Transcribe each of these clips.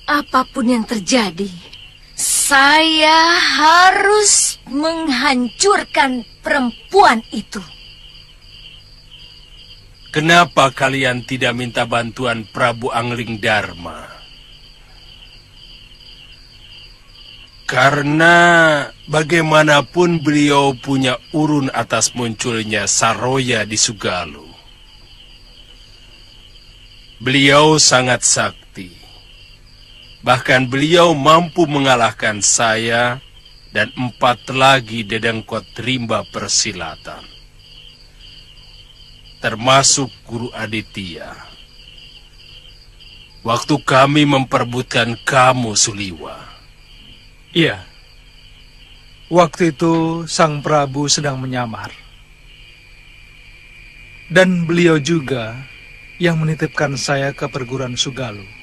Apapun yang terjadi, saya harus menghancurkan perempuan itu. Kenapa kalian tidak minta bantuan Prabu Angling Dharma? Karena bagaimanapun beliau punya urun atas munculnya Saroya di Sugalu. Beliau sangat sakti. Bahkan beliau mampu mengalahkan saya dan 4 lagi dedengkot rimba persilatan. Termasuk Guru Aditya. Waktu kami memperebutkan kamu, Suliwa. Iya. Waktu itu Sang Prabu sedang menyamar. Dan beliau juga yang menitipkan saya ke perguruan Sugalu.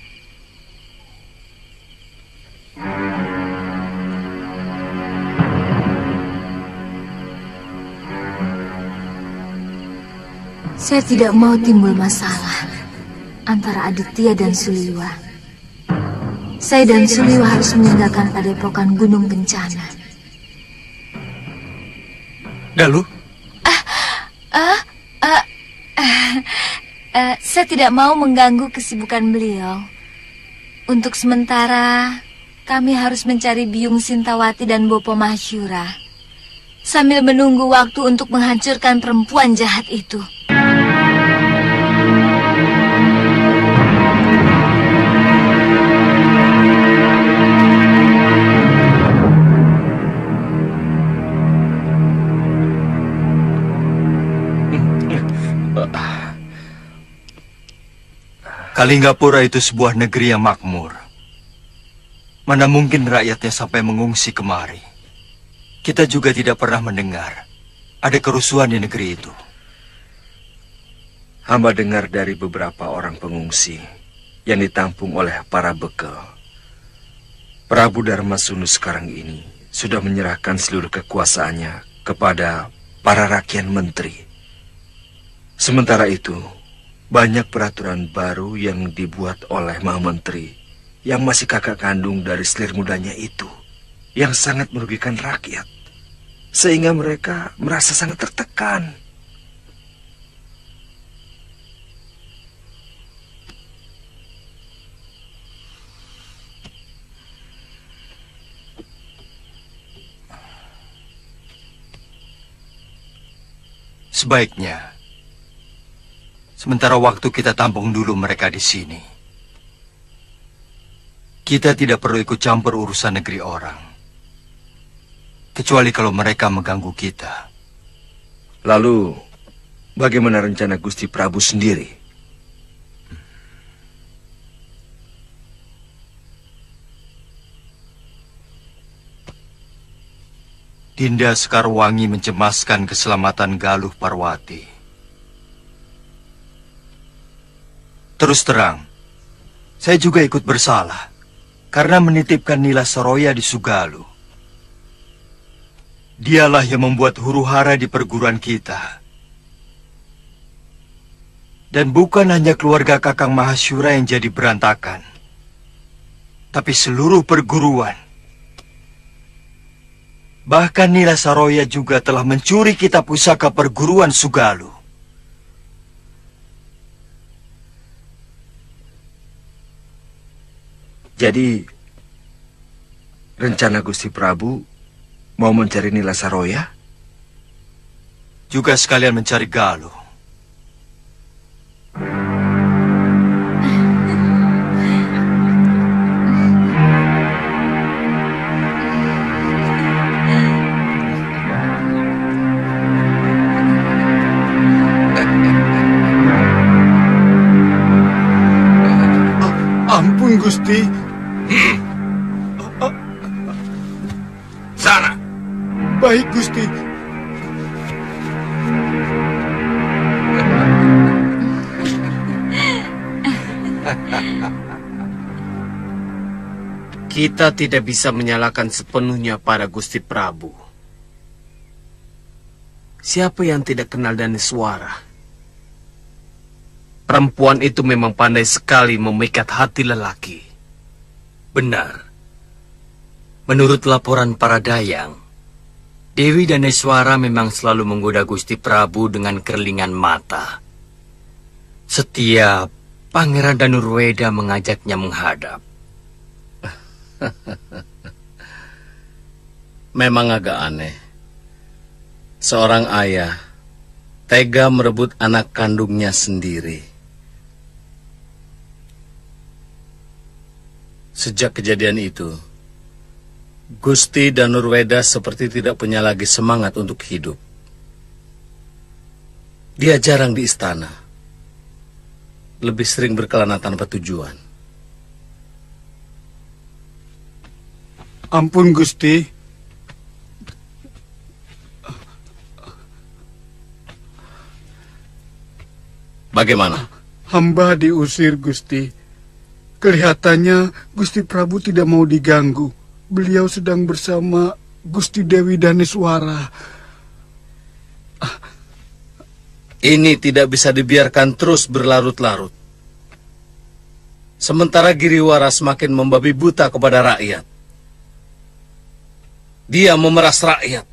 Saya tidak mau timbul masalah antara Aditya dan Suliwa. Saya dan Suliwa harus meninggalkan padepokan Gunung Bencana. Galuh? Saya tidak mau mengganggu kesibukan beliau. Untuk sementara, kami harus mencari Biung Sintawati dan Bopo Mahyura, sambil menunggu waktu untuk menghancurkan perempuan jahat itu. Kalinggapura itu sebuah negeri yang makmur. Mana mungkin rakyatnya sampai mengungsi kemari. Kita juga tidak pernah mendengar ada kerusuhan di negeri itu. Hamba dengar dari beberapa orang pengungsi yang ditampung oleh para bekel. Prabu Dharmasunu sekarang ini sudah menyerahkan seluruh kekuasaannya kepada para rakyat menteri. Sementara itu, banyak peraturan baru yang dibuat oleh Maha Menteri yang masih kakak kandung dari selir mudanya itu, yang sangat merugikan rakyat, sehingga mereka merasa sangat tertekan. Sebaiknya, sementara waktu kita tampung dulu mereka di sini. Kita tidak perlu ikut campur urusan negeri orang. Kecuali kalau mereka mengganggu kita. Lalu, bagaimana rencana Gusti Prabu sendiri? Dinda Sekarwangi mencemaskan keselamatan Galuh Parwati. Terus terang, saya juga ikut bersalah karena menitipkan Nila Saroya di Sugalu. Dialah yang membuat huru-hara di perguruan kita. Dan bukan hanya keluarga Kakang Mahasyura yang jadi berantakan, tapi seluruh perguruan. Bahkan Nila Saroya juga telah mencuri kitab pusaka perguruan Sugalu. Jadi, rencana Gusti Prabu mau mencari Nila Saroya? juga sekalian mencari Galuh. Ampun, Gusti. Sana. Baik, Gusti. Kita tidak bisa menyalahkan sepenuhnya pada Gusti Prabu. Siapa yang tidak kenal Daneswara? Perempuan itu memang pandai sekali memikat hati lelaki. Benar. Menurut laporan para dayang, Dewi Daneswara memang selalu menggoda Gusti Prabu dengan kerlingan mata. Setiap Pangeran Danurweda mengajaknya menghadap. Memang agak aneh. Seorang ayah tega merebut anak kandungnya sendiri. Sejak kejadian itu, Gusti Danurweda seperti tidak punya lagi semangat untuk hidup. Dia jarang di istana. Lebih sering berkelana tanpa tujuan. Ampun, Gusti. Bagaimana? Hamba diusir, Gusti. Kelihatannya Gusti Prabu tidak mau diganggu. Beliau sedang bersama Gusti Dewi Daneswara. Ini tidak bisa dibiarkan terus berlarut-larut. Sementara Giriwara semakin membabi buta kepada rakyat. Dia memeras rakyat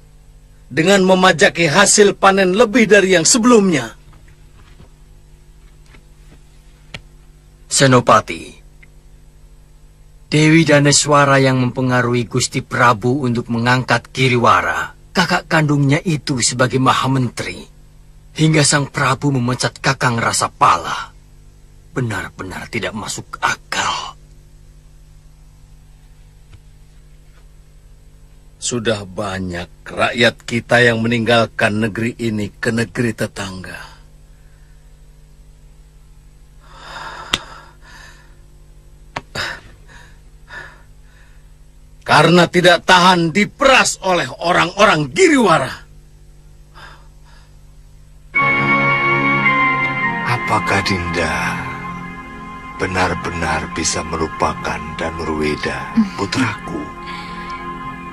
dengan memajaki hasil panen lebih dari yang sebelumnya. Senopati, Dewi Daneswara yang mempengaruhi Gusti Prabu untuk mengangkat Giriwara, kakak kandungnya itu sebagai Mahamentri, hingga sang Prabu memecat Kakang Rasapala. Benar-benar tidak masuk akal. Sudah banyak rakyat kita yang meninggalkan negeri ini ke negeri tetangga. Karena tidak tahan diperas oleh orang-orang Giriwara. Apakah Dinda benar-benar bisa melupakan Danurweda, putraku?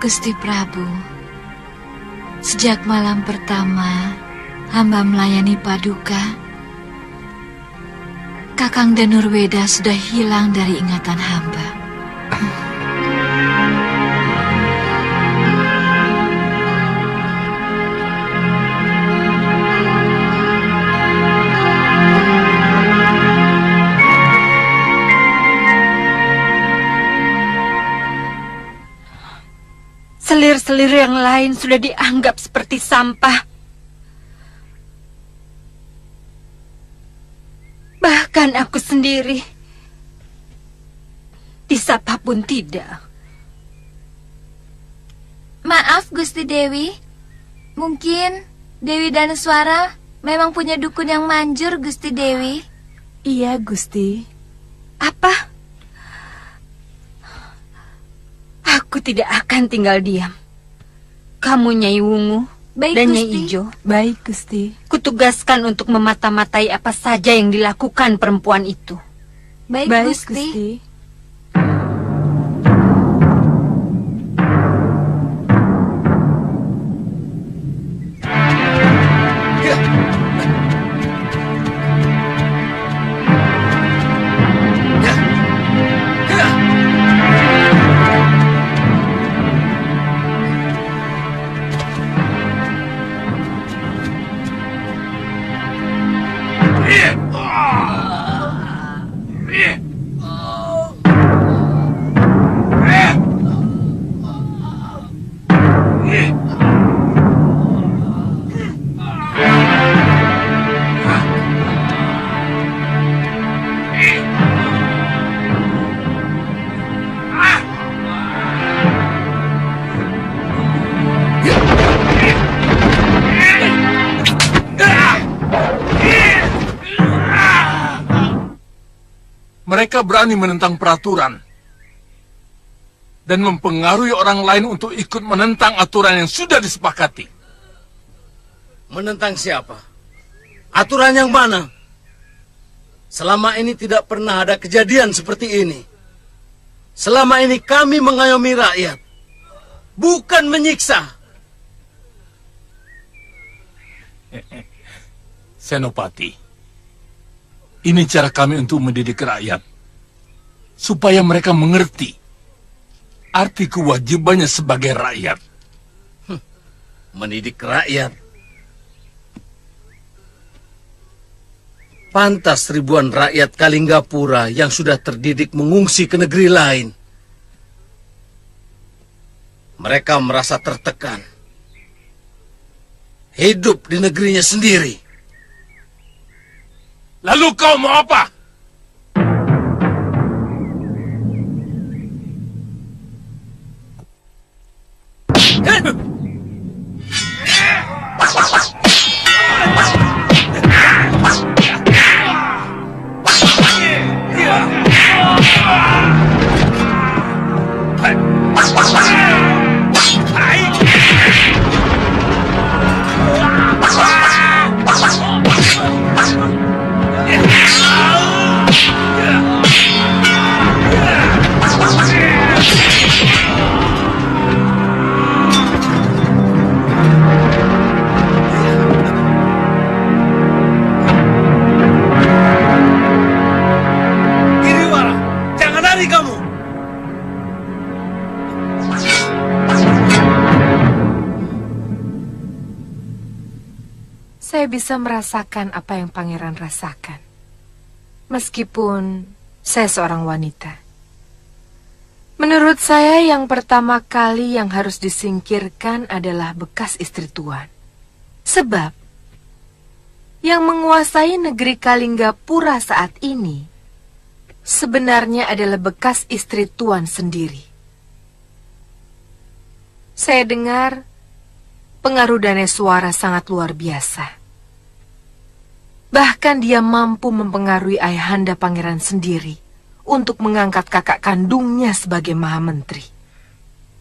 Gusti Prabu, sejak malam pertama hamba melayani Paduka, Kakang Danurweda sudah hilang dari ingatan hamba. Selir-selir yang lain sudah dianggap seperti sampah. Bahkan aku sendiri disapa pun tidak. Maaf Gusti Dewi, mungkin Dewi Daneswara memang punya dukun yang manjur, Gusti Dewi. Iya, Gusti. Apa? Aku tidak akan tinggal diam. Kamu Nyai Wungu dan Nyai Ijo. Baik, Gusti. Kutugaskan untuk memata-matai apa saja yang dilakukan perempuan itu. Baik, Gusti. mereka berani menentang peraturan dan mempengaruhi orang lain untuk ikut menentang aturan yang sudah disepakati. Menentang siapa? Aturan yang mana? Selama ini tidak pernah ada kejadian seperti ini. Selama ini kami mengayomi rakyat, bukan menyiksa. Senopati, ini cara kami untuk mendidik rakyat, supaya mereka mengerti arti kewajibannya sebagai rakyat. Mendidik rakyat. Pantas ribuan rakyat Kalinggapura yang sudah terdidik mengungsi ke negeri lain. Mereka merasa tertekan. Hidup di negerinya sendiri. Lalu kau mau apa? Saya bisa merasakan apa yang pangeran rasakan. Meskipun saya seorang wanita. Menurut saya yang pertama kali yang harus disingkirkan adalah bekas istri tuan. Sebab yang menguasai negeri Kalinggapura saat ini sebenarnya adalah bekas istri tuan sendiri. Saya dengar pengaruh Daneswara sangat luar biasa. Bahkan dia mampu mempengaruhi ayahanda pangeran sendiri untuk mengangkat kakak kandungnya sebagai Mahamentri.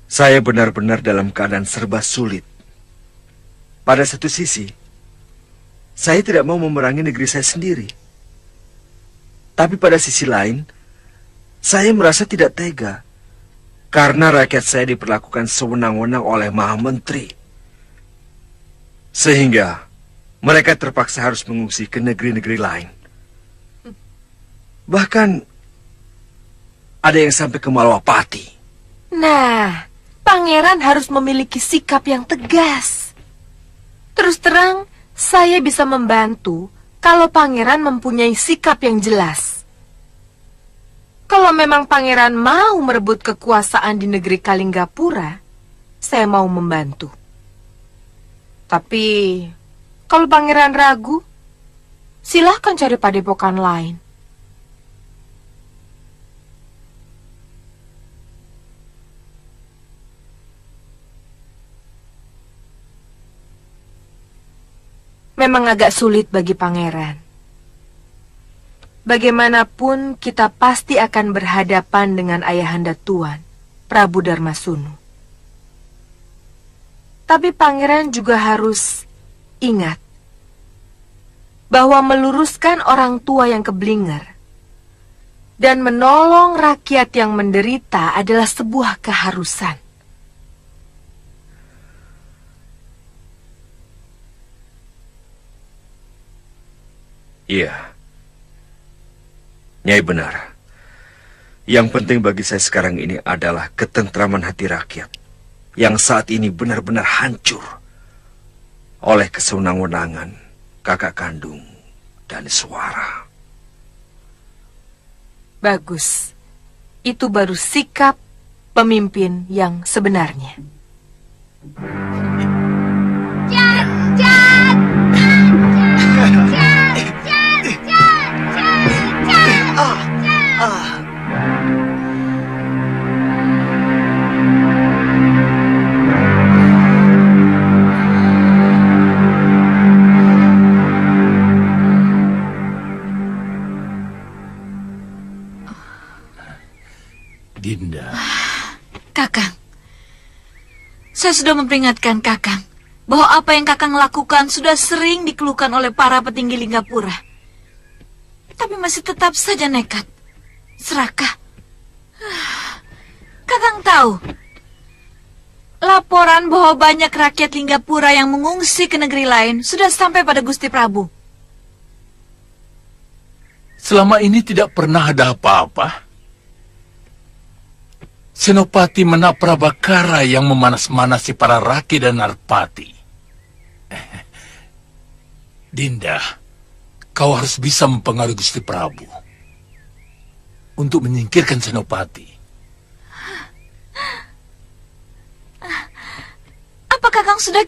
Saya benar-benar dalam keadaan serba sulit. Pada satu sisi, saya tidak mau memerangi negeri saya sendiri. Tapi pada sisi lain, saya merasa tidak tega karena rakyat saya diperlakukan sewenang-wenang oleh Mahamentri. Sehingga mereka terpaksa harus mengungsi ke negeri-negeri lain. Bahkan ada yang sampai ke Malwapati. Nah, pangeran harus memiliki sikap yang tegas. Terus terang, saya bisa membantu kalau pangeran mempunyai sikap yang jelas. Kalau memang pangeran mau merebut kekuasaan di negeri Kalinggapura, saya mau membantu. Tapi kalau pangeran ragu, silahkan cari padepokan lain. Memang agak sulit bagi pangeran. Bagaimanapun kita pasti akan berhadapan dengan ayahanda tuan, Prabu Darmasunu. Tapi pangeran juga harus ingat bahwa meluruskan orang tua yang keblinger dan menolong rakyat yang menderita adalah sebuah keharusan. Iya, Nyai benar. Yang penting bagi saya sekarang ini adalah ketentraman hati rakyat yang saat ini benar-benar hancur oleh kesewenang-wenangan kakak kandung Daneswara. Bagus. Itu baru sikap pemimpin yang sebenarnya. Kakang, saya sudah memperingatkan Kakang bahwa apa yang Kakang lakukan sudah sering dikeluhkan oleh para petinggi Linggapura. Tapi masih tetap saja nekat. Serakah. Kakang tahu, laporan bahwa banyak rakyat Linggapura yang mengungsi ke negeri lain sudah sampai pada Gusti Prabu. Selama ini tidak pernah ada apa-apa. Senopati Menaprabakara yang memanas-manasi para raki dan narpati. Dinda, kau harus bisa mempengaruhi Gusti Prabu untuk menyingkirkan Senopati. Apa Kakang sudah...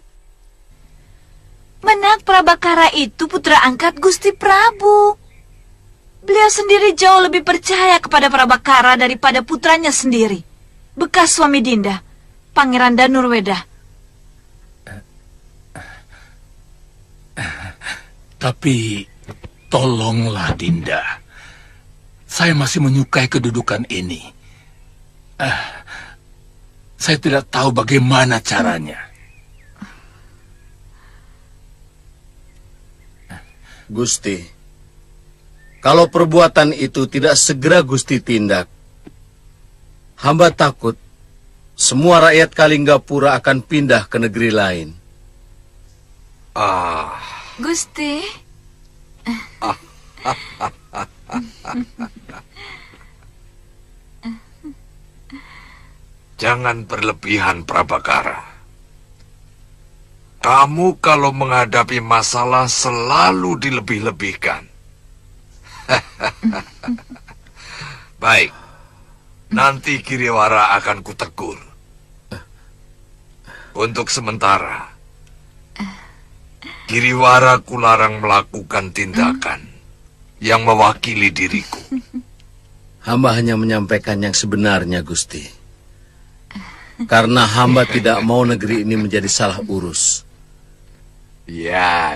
Menaprabakara itu putra angkat Gusti Prabu. Beliau sendiri jauh lebih percaya kepada Prabakara daripada putranya sendiri, bekas suami Dinda, Pangeran Danurweda. Tapi tolonglah Dinda. Saya masih menyukai kedudukan ini. Saya tidak tahu bagaimana caranya. Gusti, kalau perbuatan itu tidak segera Gusti tindak, hamba takut semua rakyat Kalinggapura akan pindah ke negeri lain. Gusti. Jangan berlebihan, Prabakara. Kamu kalau menghadapi masalah selalu dilebih-lebihkan. Baik, nanti Kiriwara akan kutegur. Untuk sementara, Kiriwara kularang melakukan tindakan yang mewakili diriku. Hamba hanya menyampaikan yang sebenarnya, Gusti. Karena hamba tidak mau negeri ini menjadi salah urus. Ya.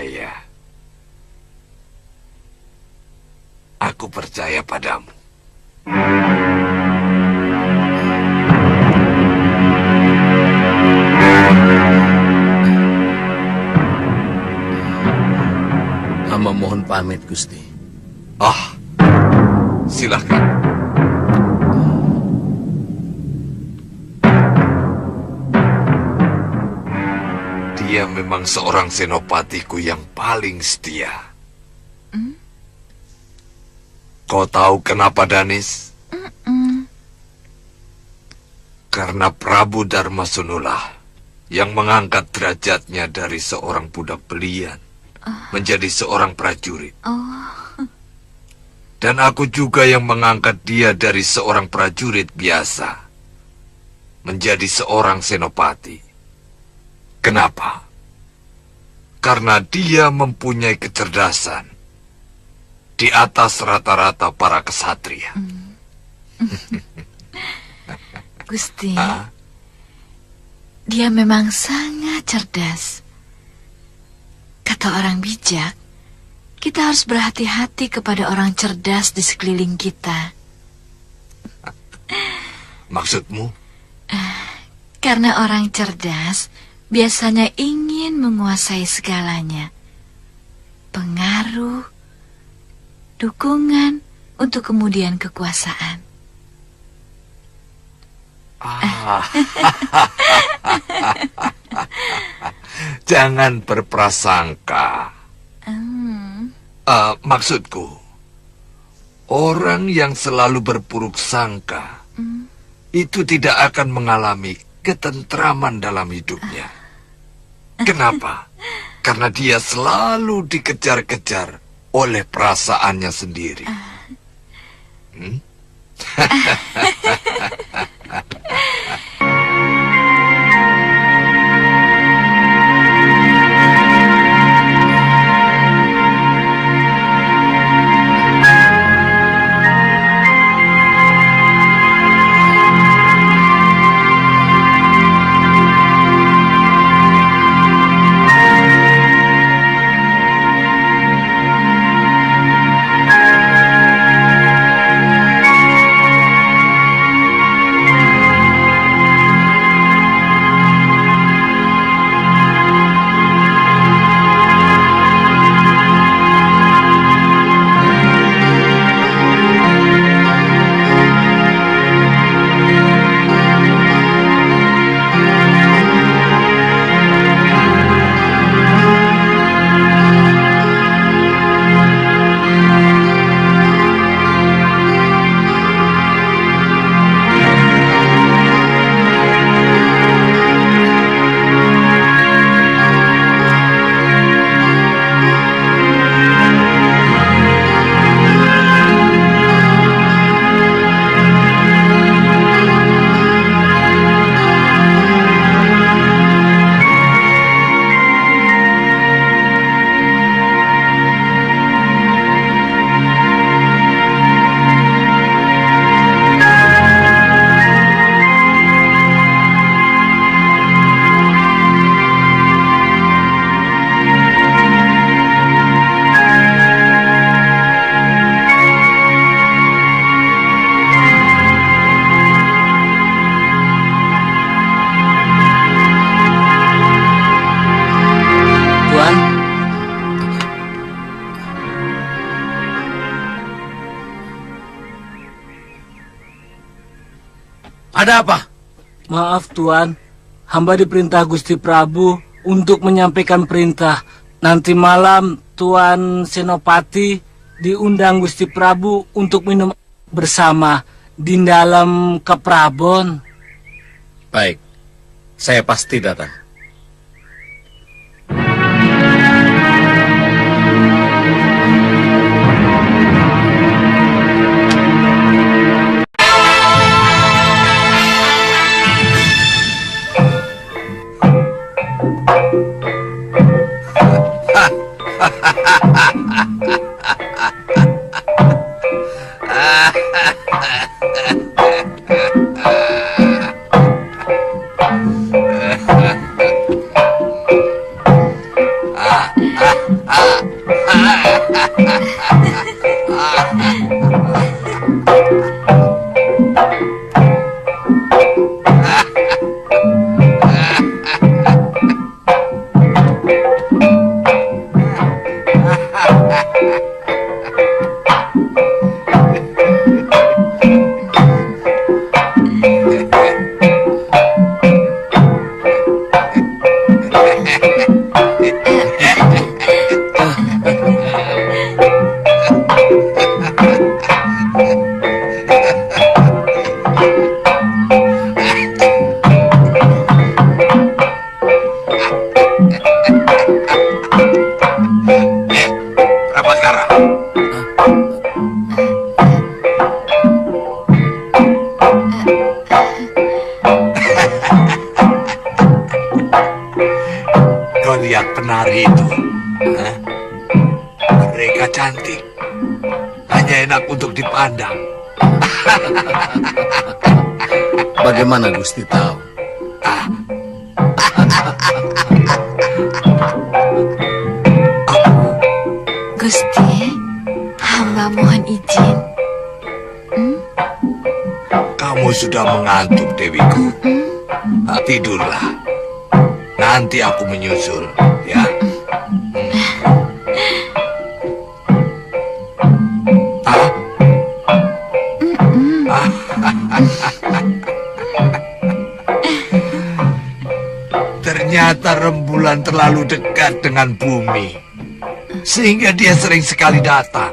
Aku percaya padamu. Hamba mohon pamit, Gusti. Silakan. Dia memang seorang senopatiku yang paling setia. Kau tahu kenapa, Danis? Karena Prabu Darmasunulah yang mengangkat derajatnya dari seorang budak belian menjadi seorang prajurit. Dan aku juga yang mengangkat dia dari seorang prajurit biasa menjadi seorang senopati. Kenapa? Karena dia mempunyai kecerdasan di atas rata-rata para kesatria. Gusti, dia memang sangat cerdas. Kata orang bijak, kita harus berhati-hati kepada orang cerdas di sekeliling kita. Maksudmu? Karena orang cerdas biasanya ingin menguasai segalanya. Pengaruh, dukungan untuk kemudian kekuasaan. Jangan berprasangka. Maksudku, orang yang selalu berburuk sangka itu tidak akan mengalami ketentraman dalam hidupnya. Kenapa? Karena dia selalu dikejar-kejar oleh perasaannya sendiri. Ada apa? Maaf Tuan, hamba diperintah Gusti Prabu untuk menyampaikan perintah. Nanti malam Tuan Senopati diundang Gusti Prabu untuk minum bersama di dalam keprabon. Baik, saya pasti datang. Kau lihat penari itu? Hah? Mereka cantik. Hanya enak untuk dipandang. Bagaimana Gusti tahu? Gusti, hamba mohon izin. Kamu sudah mengantuk, Dewiku. Tidurlah. Nanti aku menyusul, ya. Ternyata rembulan terlalu dekat dengan bumi, sehingga dia sering sekali datang.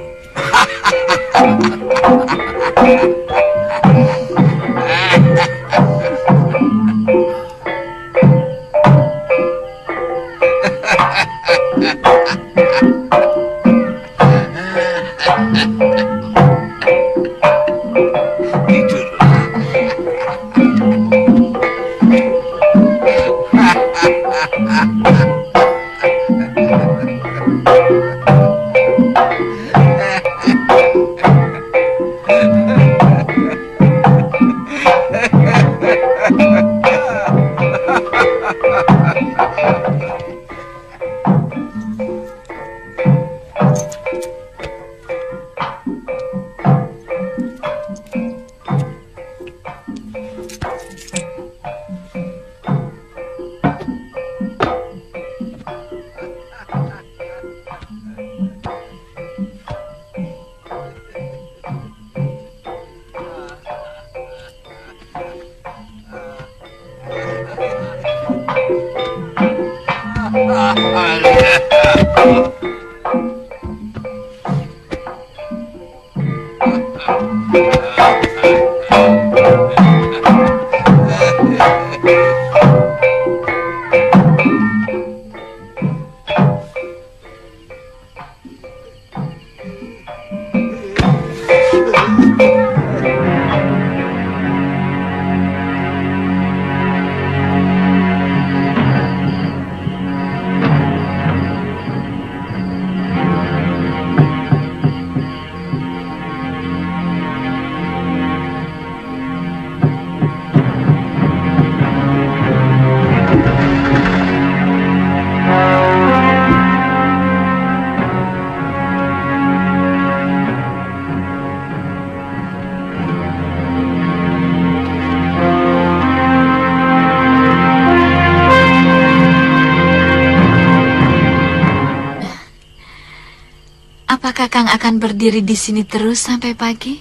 Apakah Kakang akan berdiri di sini terus sampai pagi?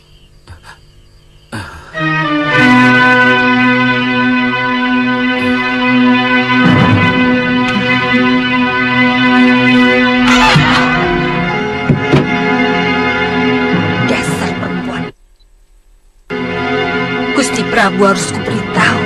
Prabu harus kuberitahu.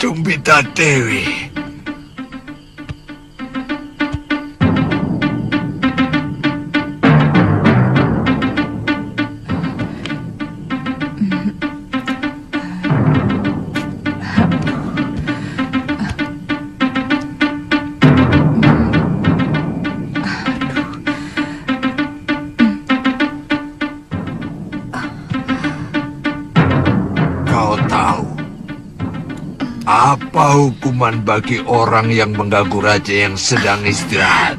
Cumbita Dewi. Kau tahu apa hukuman bagi orang yang mengganggu raja yang sedang istirahat?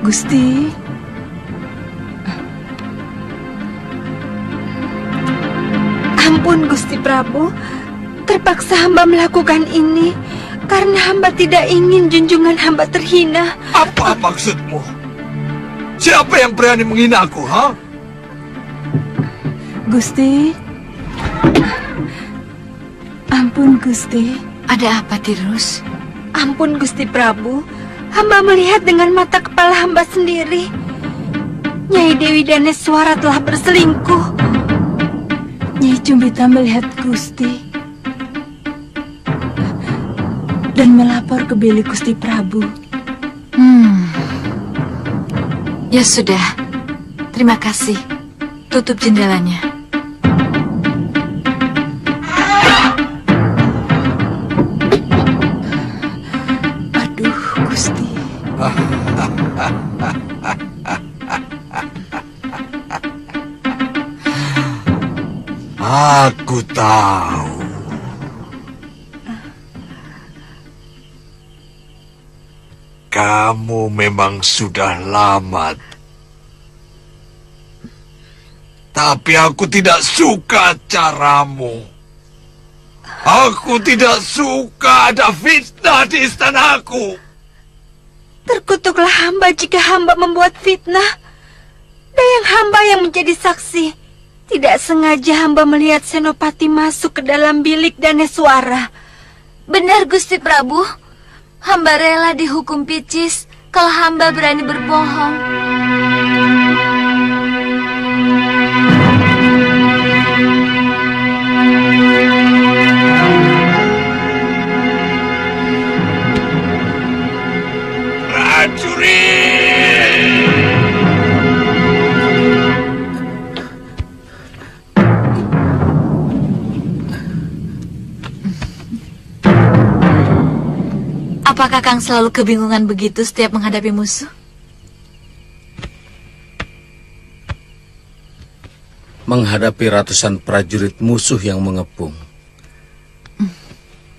Gusti. Ampun Gusti Prabu, terpaksa hamba melakukan ini karena hamba tidak ingin junjungan hamba terhina. Apa maksudmu? Siapa yang berani menghinaku, ha? Gusti. Ampun Gusti. Ada apa, Tirus? Ampun Gusti Prabu, hamba melihat dengan mata kepala hamba sendiri. Nyai Dewi Daneswara telah berselingkuh. Nyai Cumbita melihat Gusti dan melapor ke bilik Gusti Prabu. Ya sudah, terima kasih. Tutup jendelanya. Aduh, Gusti. Aku tahu. Kamu memang sudah lama. Tapi aku tidak suka caramu. Aku tidak suka ada fitnah di istanaku. Terkutuklah hamba jika hamba membuat fitnah. Dayang hamba yang menjadi saksi. Tidak sengaja hamba melihat Senopati masuk ke dalam bilik Daneswara. Benar, Gusti Prabu. Hamba rela dihukum picis kalau hamba berani berbohong. Apakah Kakang selalu kebingungan begitu setiap menghadapi musuh? Menghadapi ratusan prajurit musuh yang mengepung.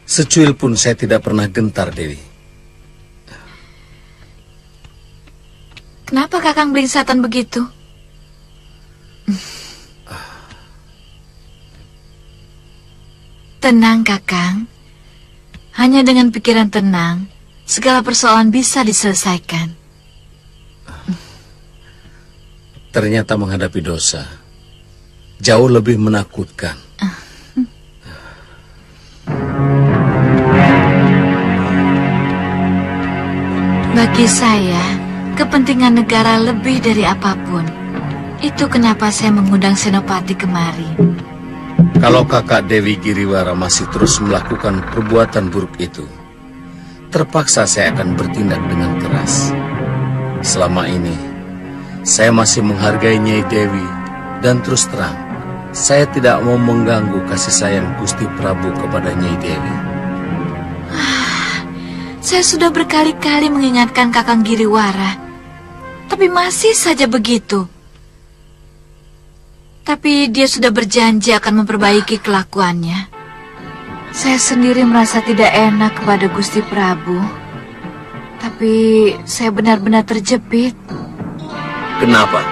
Secuil pun saya tidak pernah gentar, Dewi. Kenapa Kakang belingsatan begitu? Tenang, Kakang. Hanya dengan pikiran tenang, segala persoalan bisa diselesaikan. Ternyata menghadapi dosa jauh lebih menakutkan. Bagi saya, kepentingan negara lebih dari apapun. Itu kenapa saya mengundang Senopati kemari. Kalau kakak Dewi Giriwara masih terus melakukan perbuatan buruk itu, terpaksa saya akan bertindak dengan keras. Selama ini, saya masih menghargai Nyai Dewi, dan terus terang, saya tidak mau mengganggu kasih sayang Gusti Prabu kepada Nyai Dewi. Saya sudah berkali-kali mengingatkan Kakang Giriwara, tapi masih saja begitu. Tapi dia sudah berjanji akan memperbaiki kelakuannya. Saya sendiri merasa tidak enak kepada Gusti Prabu. Tapi saya benar-benar terjepit. Kenapa?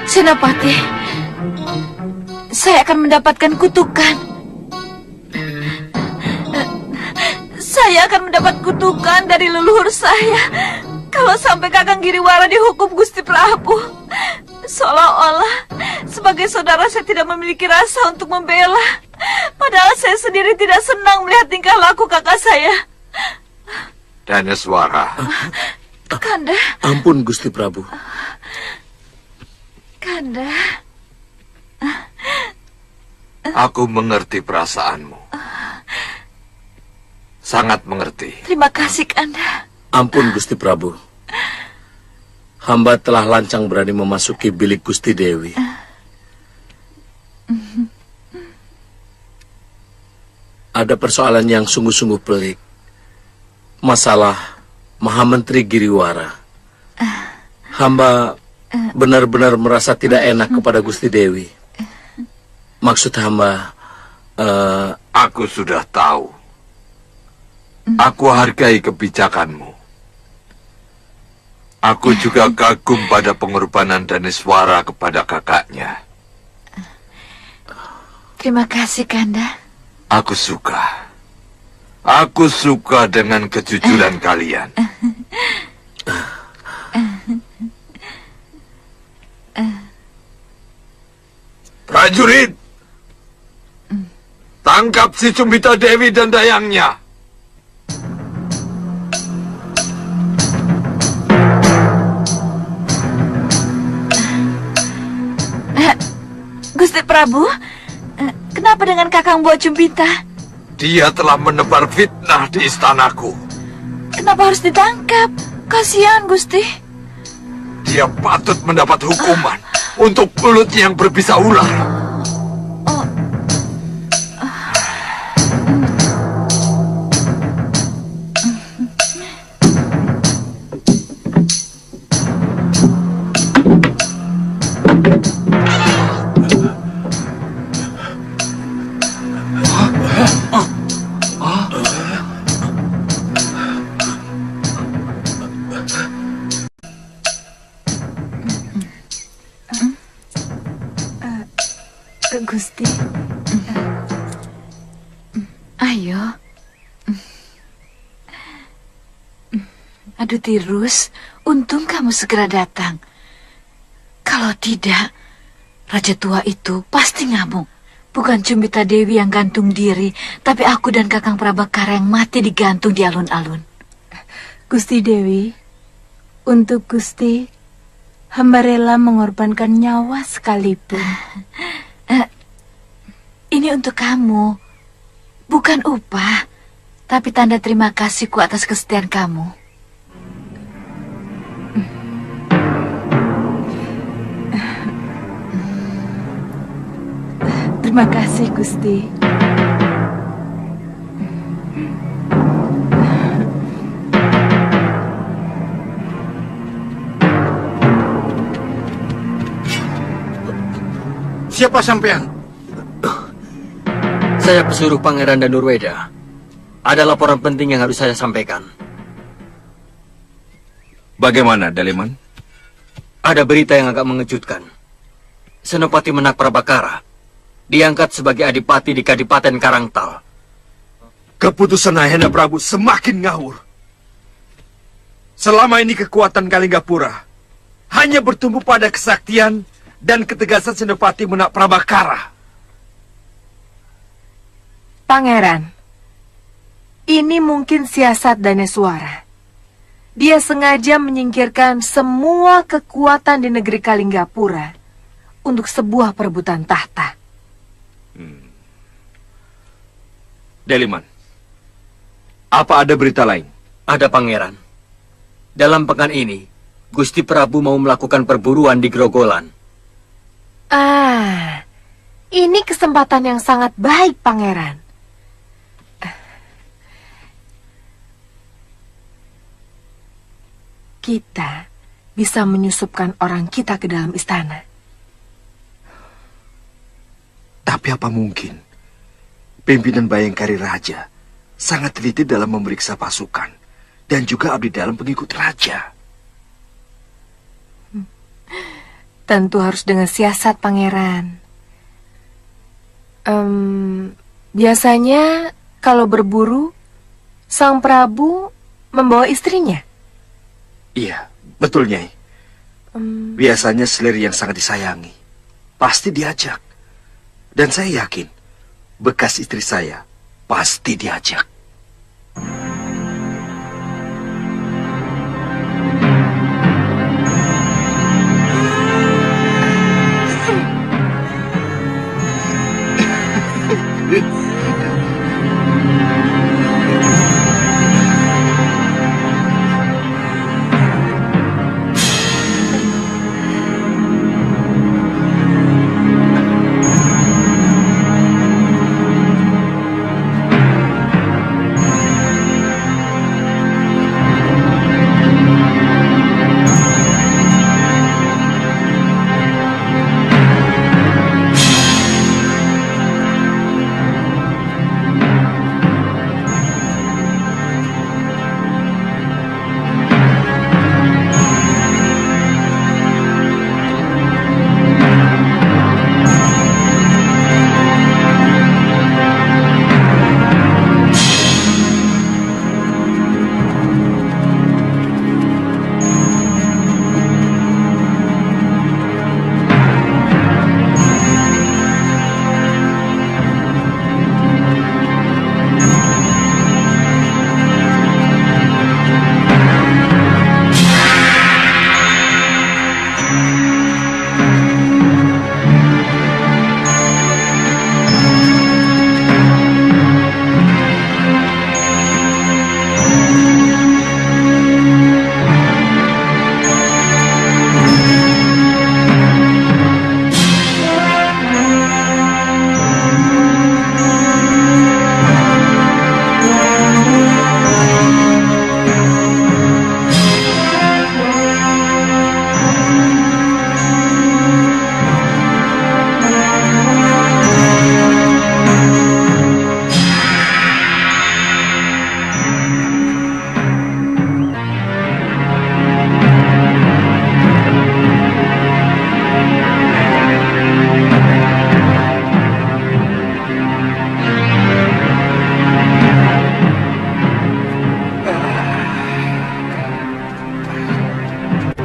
Senopati, saya akan mendapatkan kutukan. Saya akan mendapat kutukan dari leluhur saya kalau sampai Kakang Giriwara dihukum Gusti Prabu. Seolah-olah sebagai saudara saya tidak memiliki rasa untuk membela. Padahal saya sendiri tidak senang melihat tingkah laku kakak saya. Daneswara. Kanda. Ampun Gusti Prabu. Kanda. Aku mengerti perasaanmu. Sangat mengerti. Terima kasih Kanda. Ampun Gusti Prabu. Hamba telah lancang berani memasuki bilik Gusti Dewi. Ada persoalan yang sungguh-sungguh pelik. Masalah Mahamentri Giriwara. Hamba benar-benar merasa tidak enak kepada Gusti Dewi. Maksud hamba... Aku sudah tahu. Aku hargai kebijakanmu. Aku juga kagum pada pengorbanan Daneswara kepada kakaknya. Terima kasih Kanda. Aku suka. Aku suka dengan kejujuran kalian. Prajurit, tangkap si Cumbita Dewi dan dayangnya. Gusti Prabu, kenapa dengan Kakang Buah Cumbita? Dia telah menebar fitnah di istanaku. Kenapa harus ditangkap? Kasihan Gusti. Dia patut mendapat hukuman untuk mulutnya yang berbisa ular. Gusti, ayo. Aduh Tirus, untung kamu segera datang. Kalau tidak, Raja tua itu pasti ngamuk. Bukan Cumbita Dewi yang gantung diri, tapi aku dan Kakang Prabakara yang mati digantung di alun-alun. Gusti Dewi, untuk Gusti, hamba rela mengorbankan nyawa sekalipun. Ini untuk kamu, bukan upah, tapi tanda terima kasihku atas kesetiaan kamu. Terima kasih, Gusti. Siapa sampean? Saya pesuruh Pangeran Danurweda. Ada laporan penting yang harus saya sampaikan. Bagaimana, Daleman? Ada berita yang agak mengejutkan. Senopati Menak Prabakara diangkat sebagai adipati di Kadipaten Karangtal. Keputusan Ayahanda Prabu semakin ngawur. Selama ini kekuatan Kalinggapura hanya bertumbuh pada kesaktian dan ketegasan Senopati Menak Prabakara. Pangeran, ini mungkin siasat Daneswara. Dia sengaja menyingkirkan semua kekuatan di negeri Kalinggapura untuk sebuah perebutan tahta. Deliman, apa ada berita lain? Ada, Pangeran. Dalam pekan ini, Gusti Prabu mau melakukan perburuan di Grogolan. Ini kesempatan yang sangat baik, Pangeran. kita bisa menyusupkan orang kita ke dalam istana. Tapi apa mungkin pimpinan Bayangkari Raja sangat teliti dalam memeriksa pasukan dan juga abdi dalam pengikut raja? Tentu harus dengan siasat, Pangeran. Biasanya kalau berburu, Sang Prabu membawa istrinya. Iya, betul, Nyai. Biasanya selir yang sangat disayangi pasti diajak. Dan saya yakin bekas istri saya pasti diajak.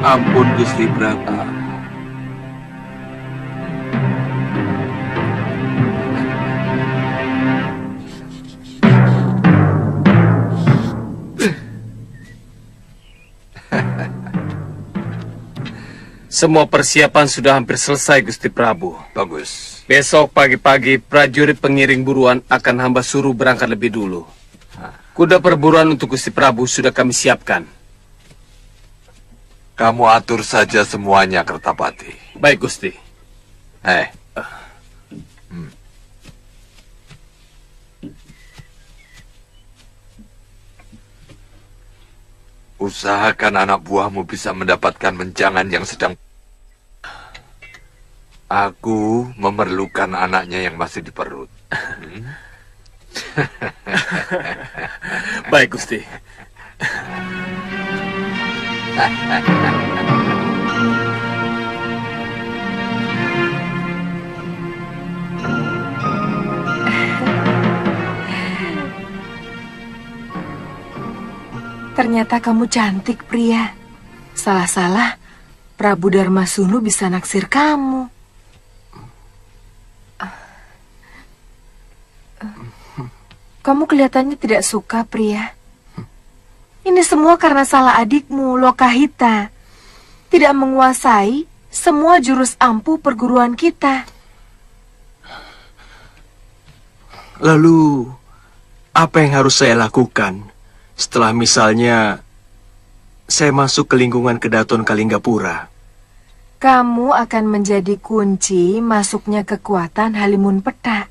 Ampun Gusti Prabu. Semua persiapan sudah hampir selesai, Gusti Prabu. Bagus. Besok pagi-pagi prajurit pengiring buruan akan hamba suruh berangkat lebih dulu. Kuda perburuan untuk Gusti Prabu sudah kami siapkan. Kamu atur saja semuanya, Kertapati. Baik, Gusti. Usahakan anak buahmu bisa mendapatkan menjangan yang sedang... Aku memerlukan anaknya yang masih di perut. Baik, Gusti. Ternyata kamu cantik, pria. Salah-salah, Prabu Darmasunu bisa naksir kamu. Kamu kelihatannya tidak suka, pria. Ini semua karena salah adikmu, Lokahita. Tidak menguasai semua jurus ampuh perguruan kita. Lalu, apa yang harus saya lakukan setelah misalnya saya masuk ke lingkungan Kedaton Kalinggapura? Kamu akan menjadi kunci masuknya kekuatan Halimun Peta.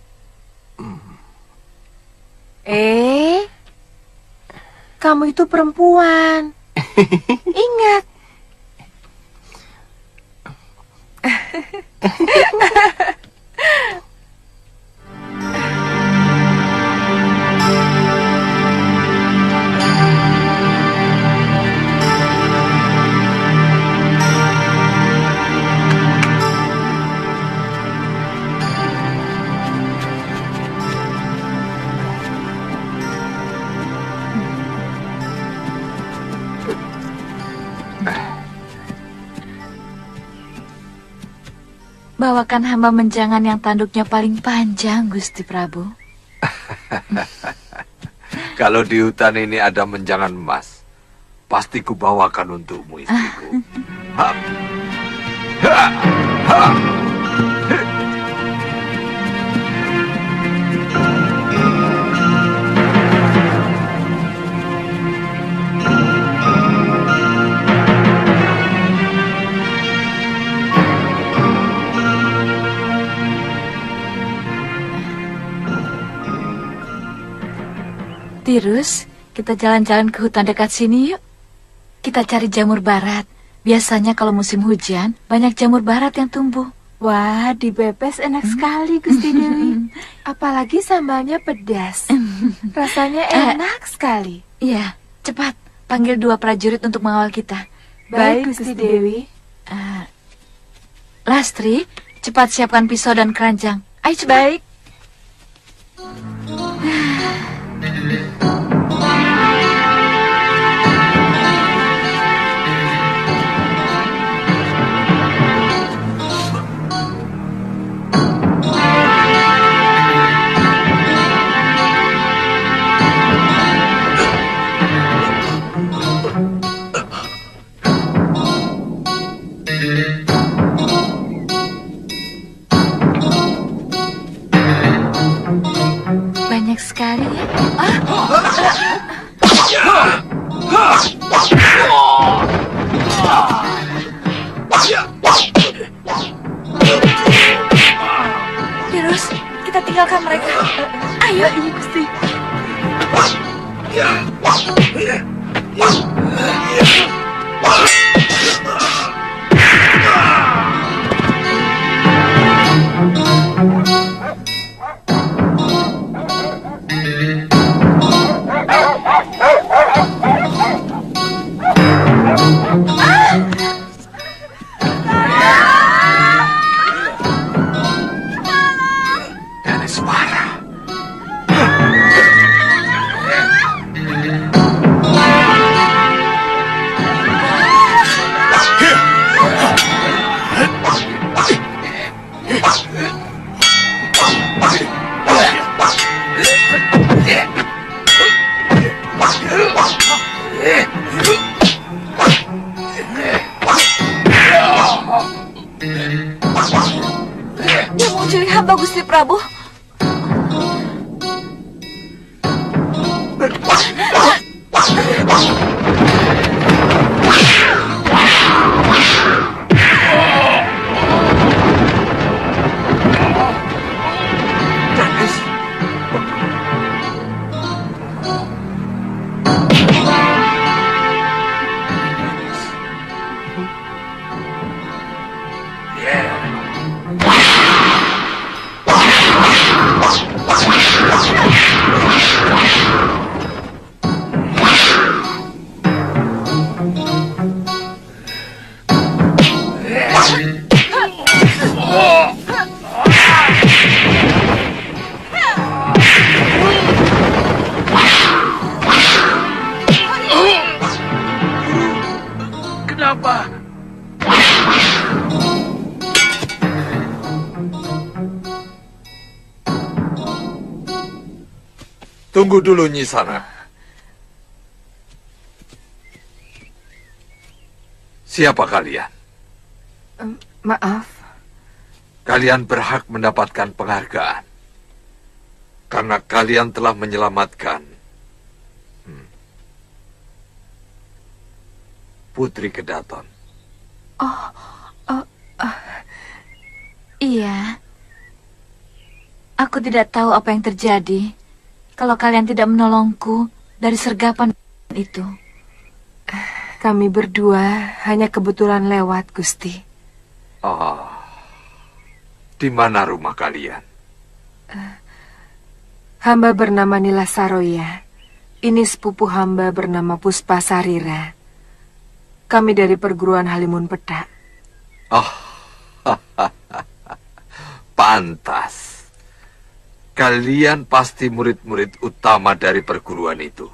Kamu itu perempuan. Ingat. Bawakan hamba menjangan yang tanduknya paling panjang, Gusti Prabu. Kalau di hutan ini ada menjangan emas, pasti kubawakan untukmu, istriku. Ha. Ha. Ha. Tirus, kita jalan-jalan ke hutan dekat sini yuk. Kita cari jamur barat. Biasanya kalau musim hujan, banyak jamur barat yang tumbuh. Wah, dibebes enak sekali, Gusti Dewi. Apalagi sambalnya pedas. Rasanya enak sekali. Iya, cepat. Panggil 2 prajurit untuk mengawal kita. Baik, Gusti Dewi. Lastri, cepat siapkan pisau dan keranjang. Ayo cepat. Baik. Banyak sekali ya. Tirus, kita tinggalkan mereka. Ayo, Iya, Gusti. Dia mencuri hamba, Gusti Prabu. Kenapa? Tunggu dulu, Nyisana. Siapa kalian? Maaf. Kalian berhak mendapatkan penghargaan. Karena kalian telah menyelamatkan Putri Kedaton. Iya. Aku tidak tahu apa yang terjadi kalau kalian tidak menolongku dari sergapan itu. Kami berdua hanya kebetulan lewat, Gusti. Oh, di mana rumah kalian? Hamba bernama Nila Saroya. Ini sepupu hamba bernama Puspa Sarira. Kami dari perguruan Halimun Petak. Oh, pantas. Kalian pasti murid-murid utama dari perguruan itu.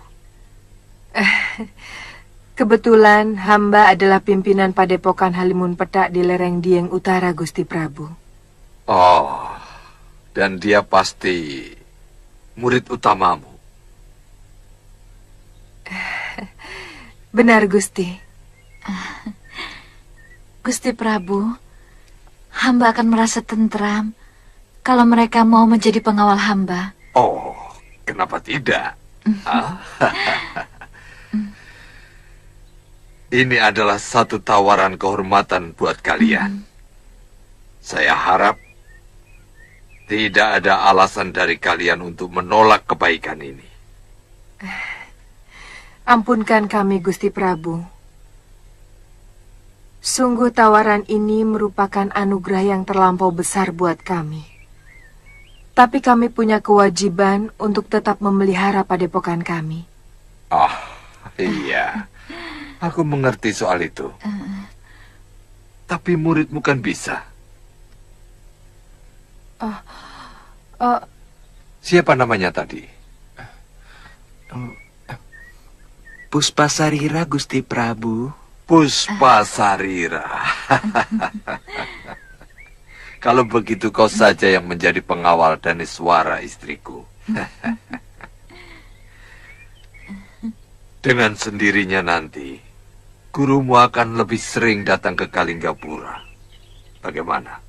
Kebetulan hamba adalah pimpinan padepokan Halimun Petak di lereng Dieng Utara, Gusti Prabu. Oh, dan dia pasti murid utamamu. Benar, Gusti. Gusti Prabu, hamba akan merasa tentram kalau mereka mau menjadi pengawal hamba. Oh, kenapa tidak? Ini adalah satu tawaran kehormatan buat kalian. Saya harap tidak ada alasan dari kalian untuk menolak kebaikan ini. Ampunkan kami, Gusti Prabu. Sungguh tawaran ini merupakan anugerah yang terlampau besar buat kami. Tapi kami punya kewajiban untuk tetap memelihara padepokan kami. Oh, iya. Aku mengerti soal itu. Tapi muridmu kan bisa. Siapa namanya tadi? Puspa Sarira, Gusti Prabu. Puspa Sarira. Kalau begitu kau saja yang menjadi pengawal Daneswara, istriku. Dengan sendirinya nanti, gurumu akan lebih sering datang ke Kalinggapura. Bagaimana?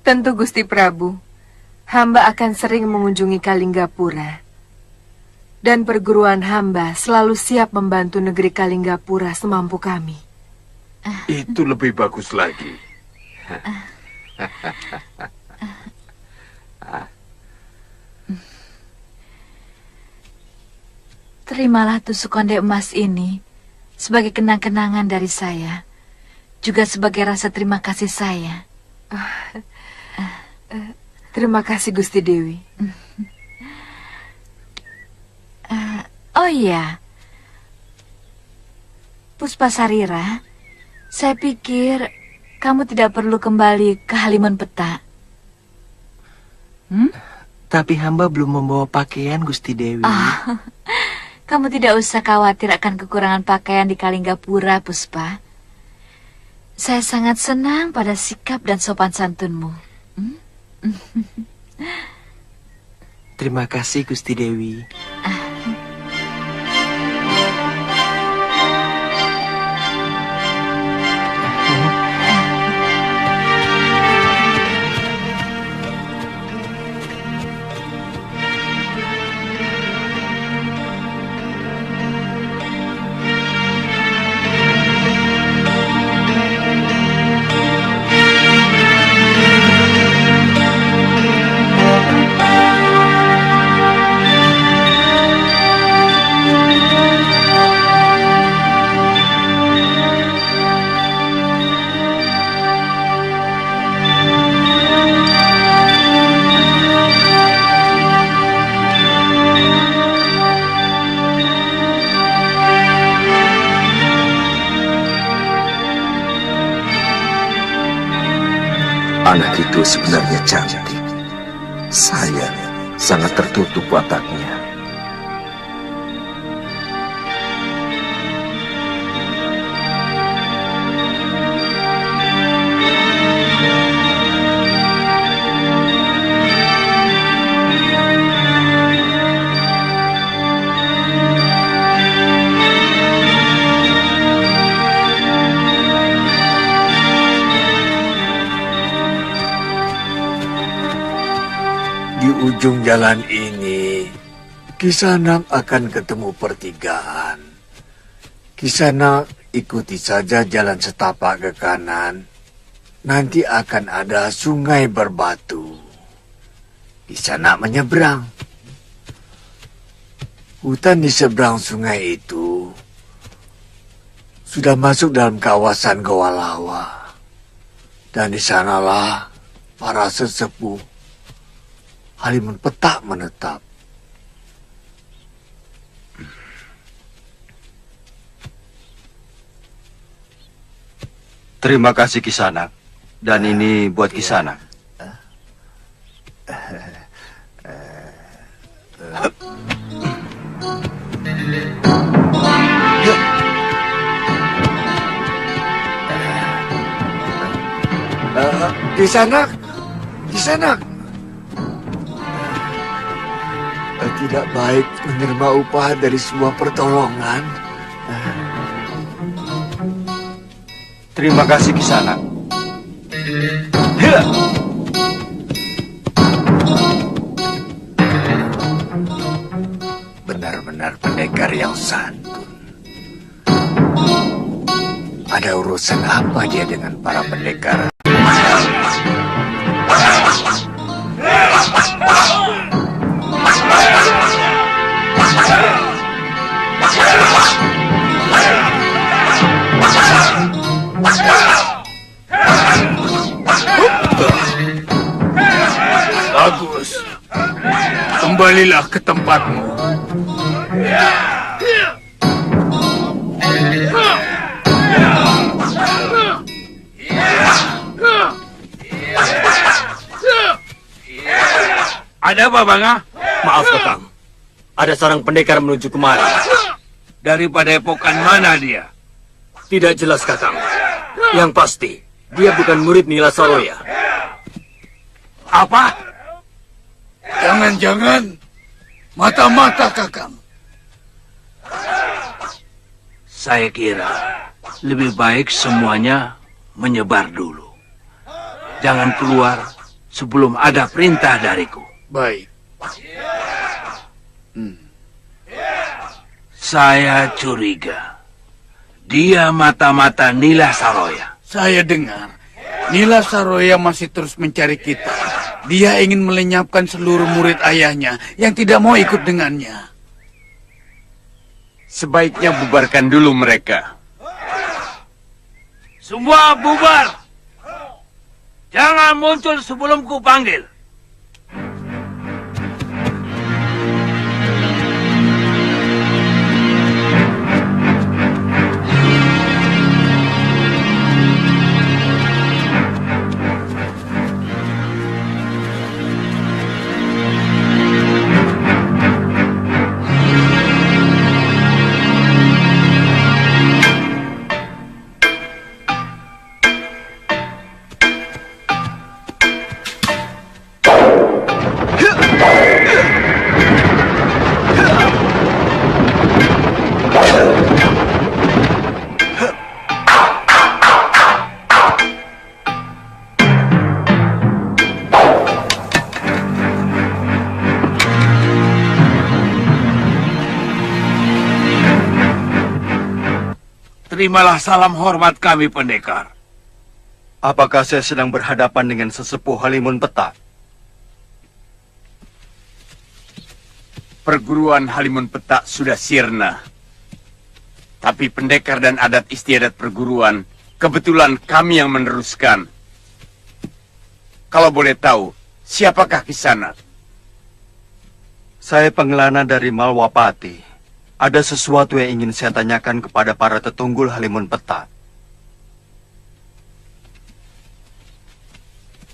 Tentu, Gusti Prabu. Hamba akan sering mengunjungi Kalinggapura. Dan perguruan hamba selalu siap membantu negeri Kalinggapura semampu kami. Itu lebih bagus lagi. Terimalah tusuk konde emas ini sebagai kenang-kenangan dari saya, juga sebagai rasa terima kasih saya. Terima kasih, Gusti Dewi. Oh iya, Puspa Sarira, saya pikir kamu tidak perlu kembali ke Halimun Petak. Tapi hamba belum membawa pakaian, Gusti Dewi. Kamu tidak usah khawatir akan kekurangan pakaian di Kalinggapura, Puspa. Saya sangat senang pada sikap dan sopan santunmu. Terima kasih, Gusti Dewi. Anak itu sebenarnya cantik. Saya sangat tertutup wataknya. Di ujung jalan ini, Kisanak akan ketemu pertigaan. Kisanak ikuti saja jalan setapak ke kanan. Nanti akan ada sungai berbatu. Kisanak menyeberang. Hutan di seberang sungai itu sudah masuk dalam kawasan Goa Lawa. Dan di sanalah para sesepuh Halimun Petak menetap. Terima kasih Kisanak. Dan ini buat Kisanak. Kisanak, Kisanak. Tidak baik menerima upah dari sebuah pertolongan. Terima kasih Kisanak. Benar-benar pendekar yang santun. Ada urusan apa dia dengan para pendekar? Bagus. Kembalilah ke tempatmu. Ada apa, Banga? Maaf, Kakang. Ada seorang pendekar menuju kemari. Dari padepokan mana dia? Tidak jelas, Kakang. Yang pasti, dia bukan murid Nila Saroya. Apa? Jangan-jangan mata-mata Kakang. Saya kira lebih baik semuanya menyebar dulu. Jangan keluar sebelum ada perintah dariku. Baik. Saya curiga dia mata-mata Nila Saroya. Saya dengar Nila Saroya masih terus mencari kita. Dia ingin melenyapkan seluruh murid ayahnya yang tidak mau ikut dengannya. Sebaiknya bubarkan dulu mereka. Semua bubar. Jangan muncul sebelum ku panggil. Terimalah salam hormat kami, pendekar. Apakah saya sedang berhadapan dengan sesepuh Halimun Petak? Perguruan Halimun Petak sudah sirna. Tapi pendekar dan adat istiadat perguruan, kebetulan kami yang meneruskan. Kalau boleh tahu, siapakah Kisanak? Saya pengelana dari Malwapati. Ada sesuatu yang ingin saya tanyakan kepada para tetunggul Halimun Petak.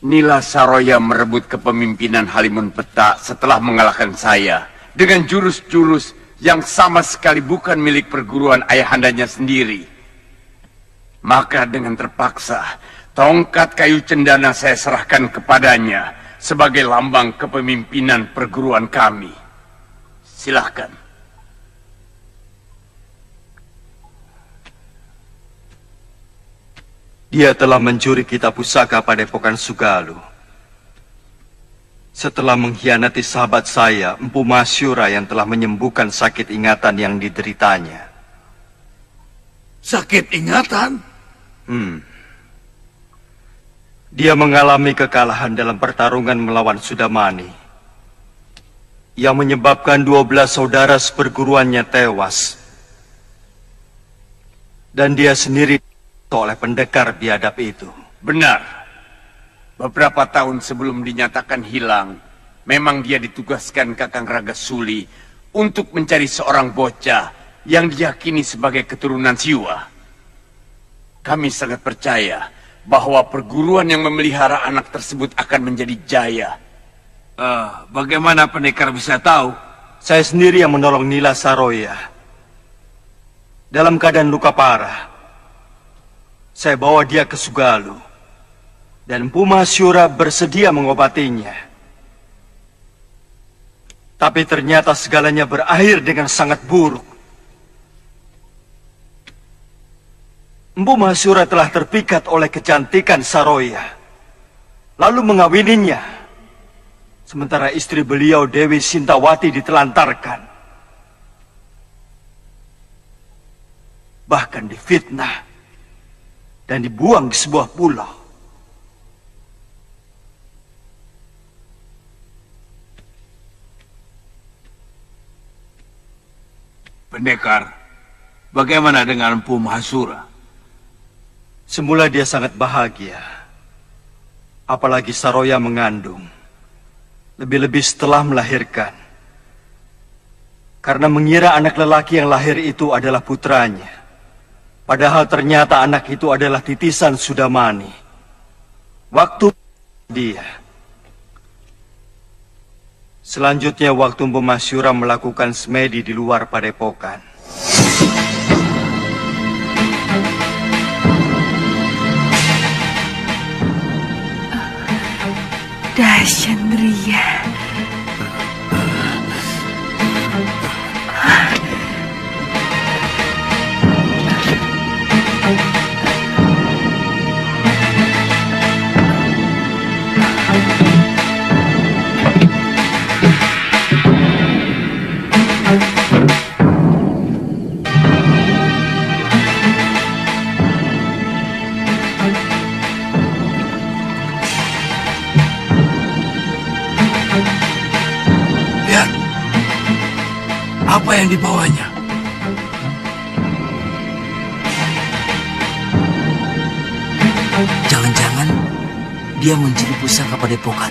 Nila Saroya merebut kepemimpinan Halimun Petak setelah mengalahkan saya dengan jurus-jurus yang sama sekali bukan milik perguruan ayahandanya sendiri. Maka dengan terpaksa, tongkat kayu cendana saya serahkan kepadanya sebagai lambang kepemimpinan perguruan kami. Silahkan. Dia telah mencuri kitab pusaka padepokan Sugalu. Setelah mengkhianati sahabat saya, Empu Masyura yang telah menyembuhkan sakit ingatan yang dideritanya. Sakit ingatan? Dia mengalami kekalahan dalam pertarungan melawan Sudamani, yang menyebabkan 12 saudara seperguruannya tewas. Dan dia sendiri oleh pendekar biadab itu. Benar. Beberapa tahun sebelum dinyatakan hilang, memang dia ditugaskan Kakang Ragasuli untuk mencari seorang bocah yang diyakini sebagai keturunan Siwa. Kami sangat percaya bahwa perguruan yang memelihara anak tersebut akan menjadi jaya. Bagaimana pendekar bisa tahu? Saya sendiri yang menolong Nila Saroya. Dalam keadaan luka parah, saya bawa dia ke Sugalu, dan Empu Mahasyura bersedia mengobatinya. Tapi ternyata segalanya berakhir dengan sangat buruk. Empu Mahasyura telah terpikat oleh kecantikan Saroya, lalu mengawininya. Sementara istri beliau Dewi Sintawati ditelantarkan. Bahkan difitnah dan dibuang di sebuah pulau. Pendekar, bagaimana dengan Empu Mahasura? Semula dia sangat bahagia. Apalagi Saroya mengandung. Lebih-lebih setelah melahirkan. Karena mengira anak lelaki yang lahir itu adalah putranya. Padahal ternyata anak itu adalah titisan Sudamani. Waktu dia. Selanjutnya waktu Empu Mahasyura melakukan semedi di luar padepokan. Dahsyat Ria. Apa yang dibawanya? Jangan-jangan dia mencuri pusaka padepokan.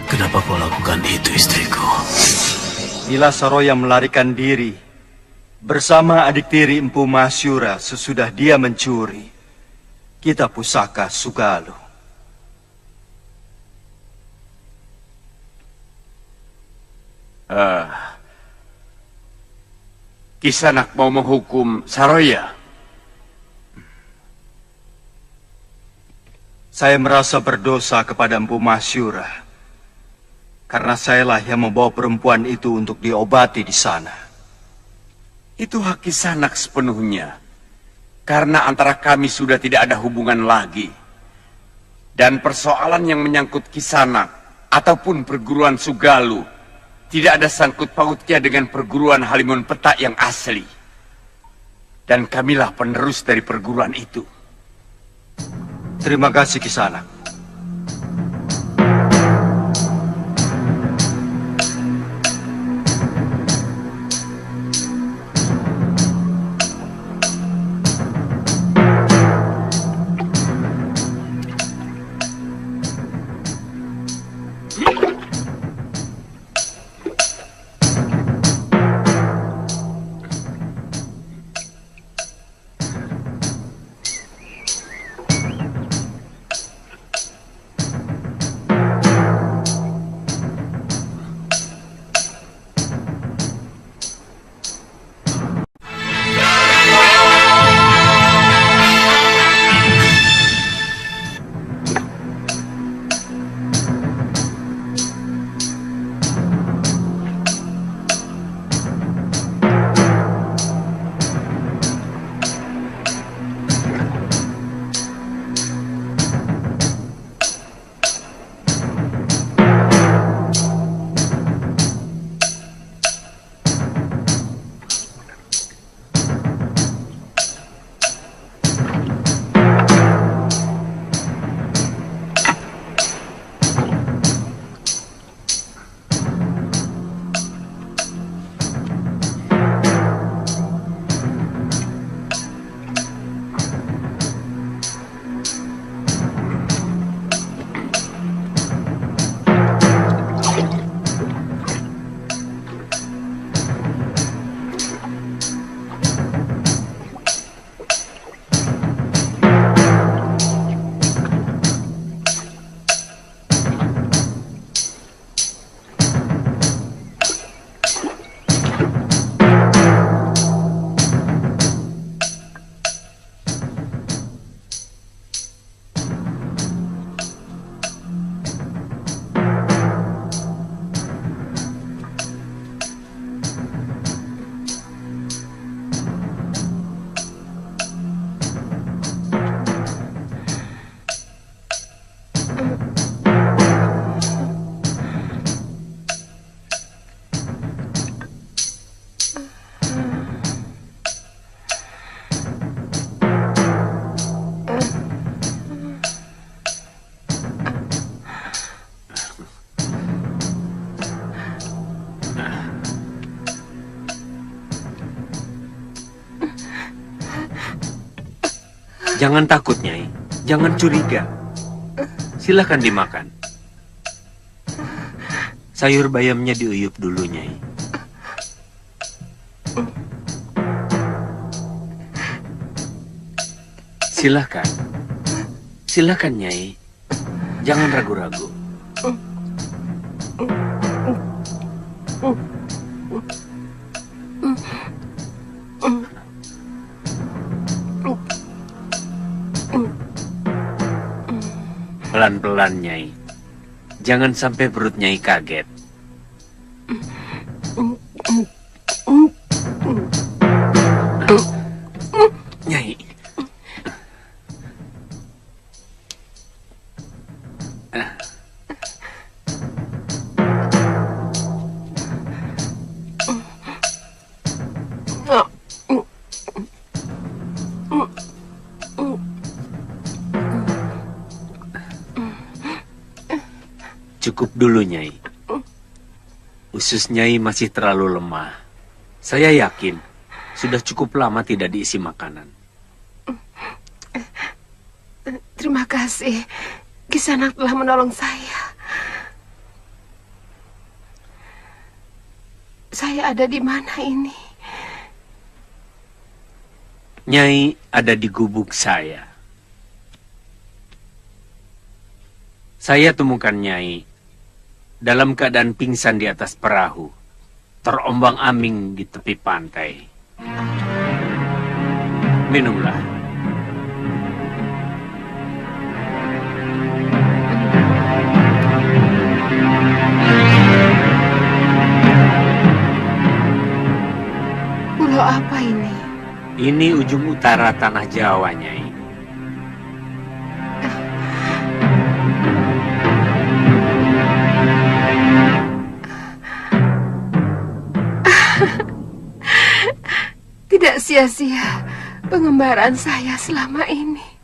Kenapa kau lakukan itu, istriku? Nila Saroya melarikan diri bersama adik tiri Empu Mahasyura sesudah dia mencuri kitab pusaka Sugalu. Kisanak mau menghukum Saroya. Saya merasa berdosa kepada Empu Mahasyura. Karena sayalah yang membawa perempuan itu untuk diobati di sana. Itu hak Kisanak sepenuhnya. Karena antara kami sudah tidak ada hubungan lagi. Dan persoalan yang menyangkut Kisanak ataupun perguruan Sugalu tidak ada sangkut pautnya dengan perguruan Halimun Petak yang asli. Dan kamilah penerus dari perguruan itu. Terima kasih Kisanak. Jangan takut, Nyai. Jangan curiga. Silakan dimakan. Sayur bayamnya diuyup dulu, Nyai. Silakan. Silakan, Nyai. Jangan ragu-ragu. Pelan-pelan, Nyai. Jangan sampai perut Nyai kaget. Nyai. Cukup dulu, Nyai. Usus Nyai masih terlalu lemah. Saya yakin sudah cukup lama tidak diisi makanan. Terima kasih. Kisanak telah menolong saya. Saya ada di mana ini? Nyai ada di gubuk saya. Saya temukan Nyai dalam keadaan pingsan di atas perahu, terombang-ambing di tepi pantai. Minumlah. Pulau apa ini? Ini ujung utara tanah Jawa, Nyai. Tidak sia-sia pengembaraan saya selama ini.